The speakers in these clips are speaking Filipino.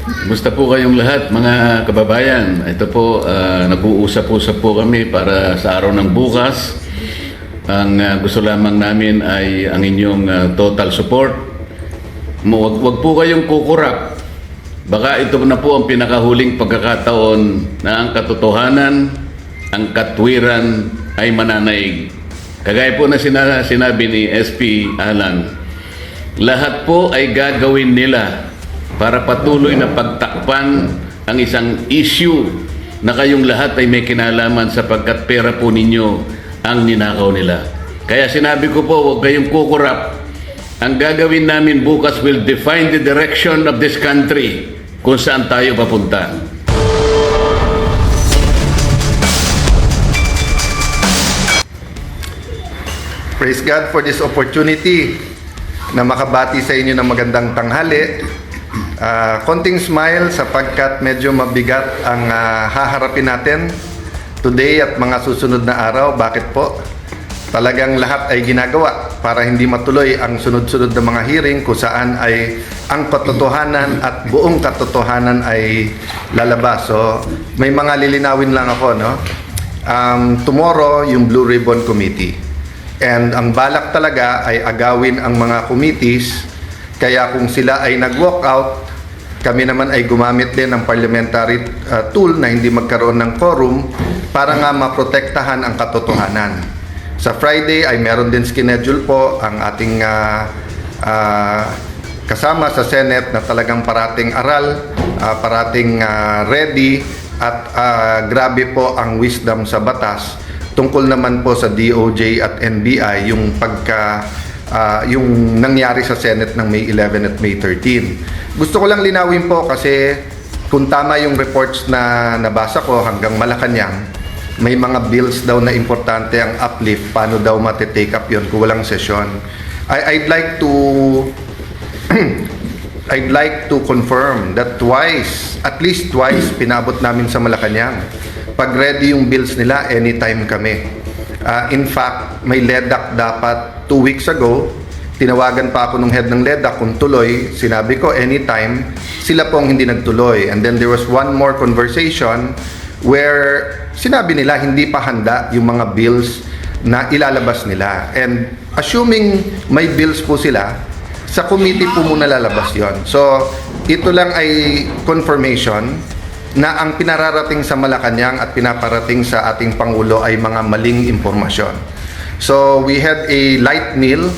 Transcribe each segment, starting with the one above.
Kumusta po kayong lahat mga kababayan? Ito po, nag-uusap-usap po kami para sa araw ng bukas. Ang gusto lamang namin ay ang inyong total support. Wag po kayong kukurap. Baka ito na po ang pinakahuling pagkakataon na ang katotohanan, ang katwiran ay mananaig. Kagaya po na sinabi ni SP Alan, lahat po ay gagawin nila para patuloy na pagtakpan ang isang issue na kayong lahat ay may kinalaman sapagkat pera po ninyo ang ninakaw nila. Kaya sinabi ko po, huwag kayong kukurap. Ang gagawin namin bukas will define the direction of this country kung saan tayo papunta. Praise God for this opportunity na makabati sa inyo ng magandang tanghali. Konting smile sapagkat medyo mabigat ang haharapin natin today at mga susunod na araw. Bakit po? Talagang lahat ay ginagawa para hindi matuloy ang sunod-sunod na mga hearing kung saan ay ang katotohanan at buong katotohanan ay lalabas. So, may mga lilinawin lang ako, no? Tomorrow, yung Blue Ribbon Committee. And ang balak talaga ay agawin ang mga committees. Kaya kung sila ay nag-walk out, kami naman ay gumamit din ng parliamentary tool na hindi magkaroon ng quorum para nga maprotektahan ang katotohanan. Sa Friday ay meron din schedule po ang ating kasama sa Senate na talagang parating aral, parating ready at grabe po ang wisdom sa batas. Tungkol naman po sa DOJ at NBI yung yung nangyari sa Senate ng May 11 at May 13. Gusto ko lang linawin po kasi kung tama yung reports na nabasa ko hanggang Malacanang, may mga bills daw na importante ang uplift, paano daw matitake up yun kung walang sesyon. I'd like to confirm that at least twice, pinabot namin sa Malacanang. Pag ready yung bills nila, anytime kami. In fact, may LEDAC dapat 2 weeks ago. Tinawagan pa ako nung head ng LEDAC kung tuloy. Sinabi ko, anytime. Sila pong hindi nagtuloy. And then there was one more conversation where sinabi nila hindi pa handa yung mga bills na ilalabas nila. And assuming may bills po sila, sa committee po muna lalabas yon. So, ito lang ay confirmation na ang pinararating sa Malacanang at pinaparating sa ating Pangulo ay mga maling impormasyon. So, we had a light meal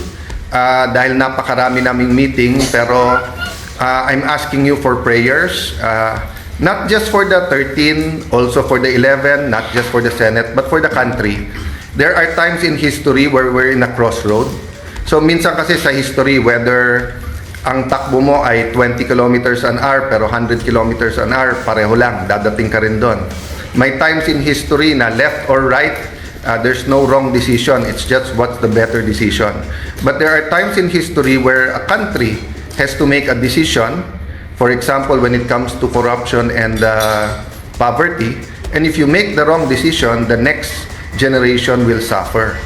dahil napakarami naming meeting, pero I'm asking you for prayers, not just for the 13, also for the 11, not just for the Senate, but for the country. There are times in history where we're in a crossroad. So, minsan kasi sa history, whether ang takbo mo ay 20 kilometers an hour pero 100 kilometers an hour, pareho lang, dadating ka rin doon. May times in history na left or right, there's no wrong decision, it's just what's the better decision. But there are times in history where a country has to make a decision, for example, when it comes to corruption and poverty, and if you make the wrong decision, the next generation will suffer.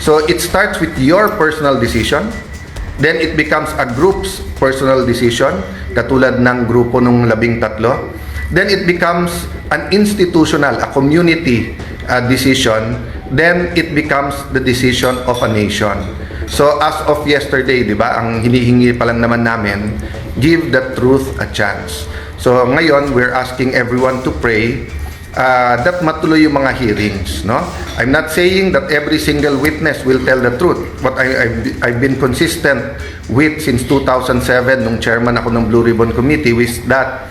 So it starts with your personal decision. Then it becomes a group's personal decision, katulad ng grupo nung 13. Then it becomes an institutional, a community decision. Then it becomes the decision of a nation. So as of yesterday, di ba, ang hinihingi pa lang naman namin, give the truth a chance. So ngayon, we're asking everyone to pray that matuloy yung mga hearings, no? I'm not saying that every single witness will tell the truth. What I've been consistent with since 2007 nung chairman ako ng Blue Ribbon Committee was that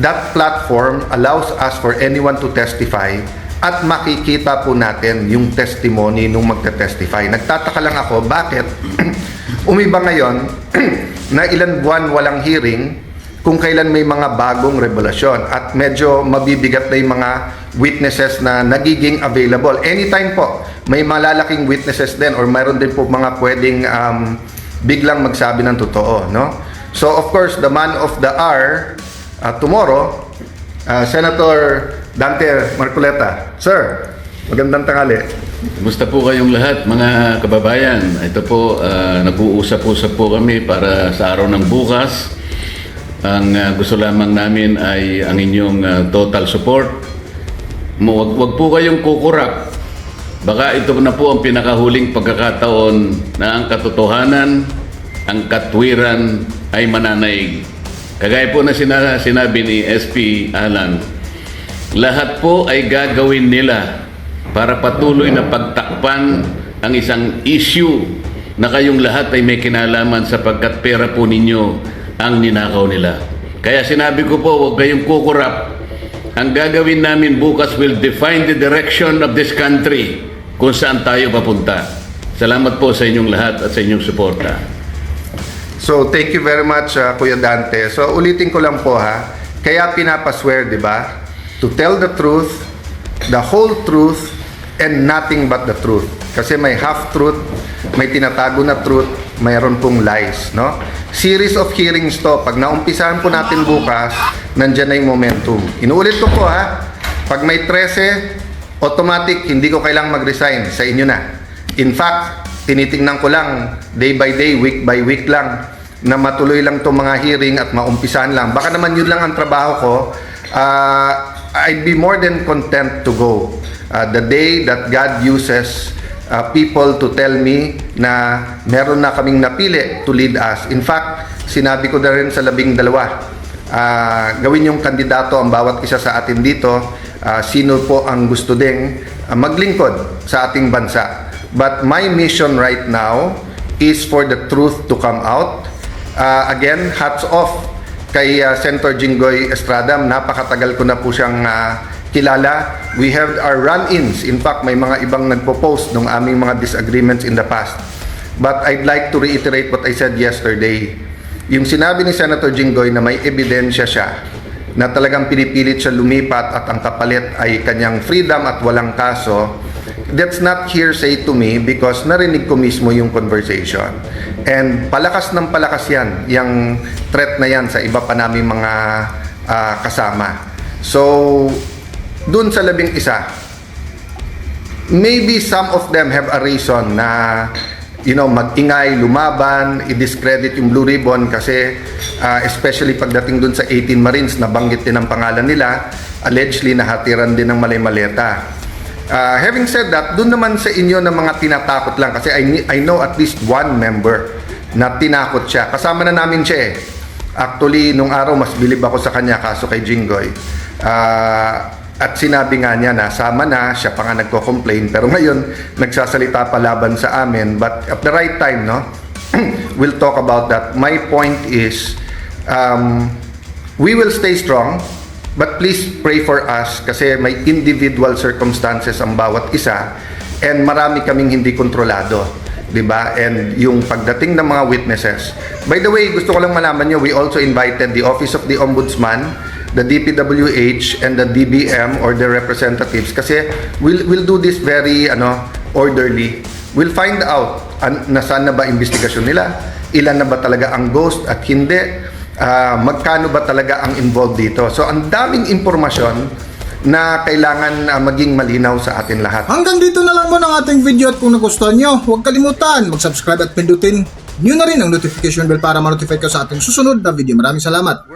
that platform allows us for anyone to testify at makikita po natin yung testimony nung magte-testify. Nagtataka lang ako bakit umiba ngayon na ilan buwan walang hearing kung kailan may mga bagong revelasyon at medyo mabibigat na yung mga witnesses na nagiging available. Anytime po, may malalaking witnesses din or mayroon din po mga pwedeng biglang magsabi ng totoo, no? So of course, the man of the hour tomorrow, Senator Dante Marcoleta. Sir, magandang tanghali. Kumusta po kayong lahat mga kababayan? Ito po, nag-uusap-usap po kami para sa araw ng bukas. Ang gusto lamang namin ay ang inyong total support. Wag po kayong kukurap. Baka ito na po ang pinakahuling pagkakataon na ang katotohanan, ang katwiran ay mananaig. Kagaya po na sinabi ni SP Alan, lahat po ay gagawin nila para patuloy na pagtakpan ang isang issue na kayong lahat ay may kinalaman sapagkat pera po ninyo ang ninakaw nila. Kaya sinabi ko po, huwag kayong kukurap. Ang gagawin namin bukas will define the direction of this country kung saan tayo papunta. Salamat po sa inyong lahat at sa inyong suporta. So, thank you very much, Kuya Dante. So, ulitin ko lang po ha. Kaya pinapaswear, di ba? To tell the truth, the whole truth, and nothing but the truth. Kasi may half-truth, may tinatago na truth, mayroon pong lies, no? Series of hearings to. Pag naumpisahan po natin bukas, nandyan na yung momentum. Inuulit ko po ha. Pag may 13, automatic, hindi ko kailangang mag-resign. Sa inyo na. In fact, tinitingnan ko lang day by day, week by week lang na matuloy lang itong mga hearing at maumpisahan lang. Baka naman yun lang ang trabaho ko. I'd be more than content to go. The day that God uses people to tell me na meron na kaming napili to lead us. In fact, sinabi ko na rin sa 12, gawin yung kandidato ang bawat isa sa atin dito. Sino po ang gusto ding maglingkod sa ating bansa. But my mission right now is for the truth to come out. Again, hats off kay Senator Jinggoy Estrada. Napakatagal ko na po siyang kilala. We have our run-ins. In fact, may mga ibang nagpo-post ng aming mga disagreements in the past. But I'd like to reiterate what I said yesterday. Yung sinabi ni Senator Jinggoy na may ebidensya siya na talagang pinipilit siya lumipat at ang kapalit ay kanyang freedom at walang kaso, that's not hearsay to me because narinig ko mismo yung conversation. And palakas ng palakas yan, yung threat na yan sa iba pa naming mga kasama. So, dun sa 11, maybe some of them have a reason na mag-ingay, lumaban, i-discredit yung Blue Ribbon kasi especially pagdating dun sa 18 Marines, nabanggit din ang pangalan nila, allegedly nahatiran din ng malay-maleta. Having said that, dun naman sa inyo na mga tinatakot lang kasi I know at least one member na tinakot siya. Kasama na namin siya eh. Actually, nung araw mas bilib ako sa kanya kaso kay Jinggoy. At sinabi nga niya na sama na, siya pa nga nagko-complain. Pero ngayon, nagsasalita pa laban sa amin. But at the right time, no, we'll talk about that. My point is, we will stay strong, but please pray for us kasi may individual circumstances ang bawat isa and marami kaming hindi kontrolado. Diba? And yung pagdating ng mga witnesses. By the way, gusto ko lang malaman nyo, we also invited the Office of the Ombudsman, the DPWH, and the DBM or their representatives kasi we'll do this very orderly. We'll find out nasaan na ba investigasyon nila, ilan na ba talaga ang ghost at hindi, magkano ba talaga ang involved dito. So ang daming impormasyon na kailangan maging malinaw sa atin lahat. Hanggang dito na lang muna ang ating video at kung nagustuhan nyo, huwag kalimutan mag-subscribe at pindutin nyo na rin ang notification bell para ma-notify ka sa ating susunod na video. Maraming salamat.